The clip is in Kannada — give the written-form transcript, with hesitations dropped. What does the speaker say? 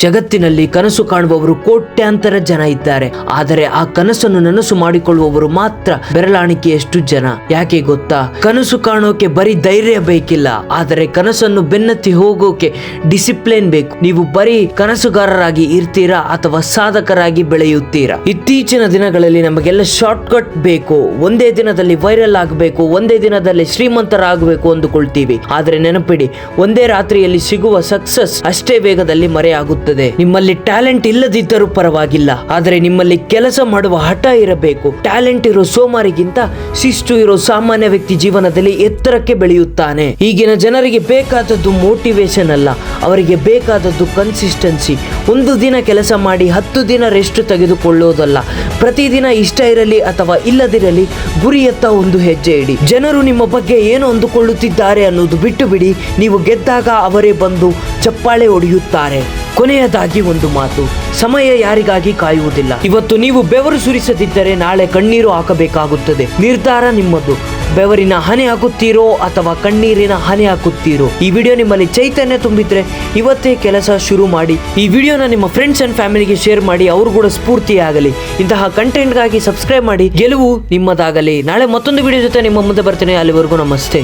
ಜಗತ್ತಿನಲ್ಲಿ ಕನಸು ಕಾಣುವವರು ಕೋಟ್ಯಾಂತರ ಜನ ಇದ್ದಾರೆ, ಆದರೆ ಆ ಕನಸನ್ನು ನನಸು ಮಾಡಿಕೊಳ್ಳುವವರು ಮಾತ್ರ ಬೆರಳಾಣಿಕೆಯಷ್ಟು ಜನ. ಯಾಕೆ ಗೊತ್ತಾ? ಕನಸು ಕಾಣೋಕೆ ಬರೀ ಧೈರ್ಯ ಬೇಕಿಲ್ಲ, ಆದರೆ ಕನಸನ್ನು ಬೆನ್ನತ್ತಿ ಹೋಗೋಕೆ ಡಿಸಿಪ್ಲಿನ್ ಬೇಕು. ನೀವು ಬರೀ ಕನಸುಗಾರರಾಗಿ ಇರ್ತೀರಾ ಅಥವಾ ಸಾಧಕರಾಗಿ ಬೆಳೆಯುತ್ತೀರಾ? ಇತ್ತೀಚಿನ ದಿನಗಳಲ್ಲಿ ನಮಗೆಲ್ಲ ಶಾರ್ಟ್ ಕಟ್ ಬೇಕು, ಒಂದೇ ದಿನದಲ್ಲಿ ವೈರಲ್ ಆಗಬೇಕು, ಒಂದೇ ದಿನದಲ್ಲಿ ಶ್ರೀಮಂತರಾಗಬೇಕು ಅಂದುಕೊಳ್ತೀವಿ. ಆದರೆ ನೆನಪಿಡಿ, ಒಂದೇ ರಾತ್ರಿಯಲ್ಲಿ ಸಿಗುವ ಸಕ್ಸಸ್ ಅಷ್ಟೇ ವೇಗದಲ್ಲಿ ಮರೆಯಾಗುತ್ತದೆ. ನಿಮ್ಮಲ್ಲಿ ಟ್ಯಾಲೆಂಟ್ ಇಲ್ಲದಿದ್ದರೂ ಪರವಾಗಿಲ್ಲ, ಆದರೆ ನಿಮ್ಮಲ್ಲಿ ಕೆಲಸ ಮಾಡುವ ಹಠ ಇರಬೇಕು. ಟ್ಯಾಲೆಂಟ್ ಇರೋ ಸೋಮಾರಿಗಿಂತ ಶಿಸ್ತು ಇರೋ ಸಾಮಾನ್ಯ ವ್ಯಕ್ತಿ ಜೀವನದಲ್ಲಿ ಎತ್ತರಕ್ಕೆ ಬೆಳೆಯುತ್ತಾನೆ. ಈಗಿನ ಜನರಿಗೆ ಬೇಕಾದದ್ದು ಮೋಟಿವೇಶನ್ ಅಲ್ಲ, ಅವರಿಗೆ ಬೇಕಾದದ್ದು ಕನ್ಸಿಸ್ಟೆನ್ಸಿ. ಒಂದು ದಿನ ಕೆಲಸ ಮಾಡಿ 10 ದಿನ ರೆಸ್ಟ್ ತೆಗೆದುಕೊಳ್ಳೋದಲ್ಲ. ಪ್ರತಿದಿನ ಇಷ್ಟ ಇರಲಿ ಅಥವಾ ಇಲ್ಲದಿರಲಿ, ಗುರಿಯತ್ತ ಒಂದು ಹೆಜ್ಜೆ ಇಡಿ. ಜನರು ನಿಮ್ಮ ಬಗ್ಗೆ ಏನು ಅಂದುಕೊಳ್ಳುತ್ತಿದ್ದಾರೆ ಅನ್ನೋದು ಬಿಟ್ಟು ಬಿಡಿ. ನೀವು ಗೆದ್ದಾಗ ಅವರೇ ಬಂದು ಚಪ್ಪಾಳೆ ಹೊಡೆಯುತ್ತಾರೆ. ಕೊನೆಯದಾಗಿ ಒಂದು ಮಾತು, ಸಮಯ ಯಾರಿಗಾಗಿ ಕಾಯುವುದಿಲ್ಲ. ಇವತ್ತು ನೀವು ಬೆವರು ಸುರಿಸದಿದ್ದರೆ ನಾಳೆ ಕಣ್ಣೀರು ಹಾಕಬೇಕಾಗುತ್ತದೆ. ನಿರ್ಧಾರ ನಿಮ್ಮದು. ಬೆವರಿನ ಹನಿ ಹಾಕುತ್ತೀರೋ ಅಥವಾ ಕಣ್ಣೀರಿನ ಹನಿ ಹಾಕುತ್ತೀರೋ? ಈ ವಿಡಿಯೋ ನಿಮ್ಮಲ್ಲಿ ಚೈತನ್ಯ ತುಂಬಿದ್ರೆ ಇವತ್ತೇ ಕೆಲಸ ಶುರು ಮಾಡಿ. ಈ ವಿಡಿಯೋನ ನಿಮ್ಮ ಫ್ರೆಂಡ್ಸ್ ಅಂಡ್ ಫ್ಯಾಮಿಲಿಗೆ ಶೇರ್ ಮಾಡಿ, ಅವರು ಕೂಡ ಸ್ಫೂರ್ತಿಯಾಗಲಿ. ಇಂತಹ ಕಂಟೆಂಟ್ಗಾಗಿ ಸಬ್ಸ್ಕ್ರೈಬ್ ಮಾಡಿ. ಗೆಲುವು ನಿಮ್ಮದಾಗಲಿ. ನಾಳೆ ಮತ್ತೊಂದು ವಿಡಿಯೋ ಜೊತೆ ನಿಮ್ಮ ಮುಂದೆ ಬರ್ತೇನೆ. ಅಲ್ಲಿವರೆಗೂ ನಮಸ್ತೆ.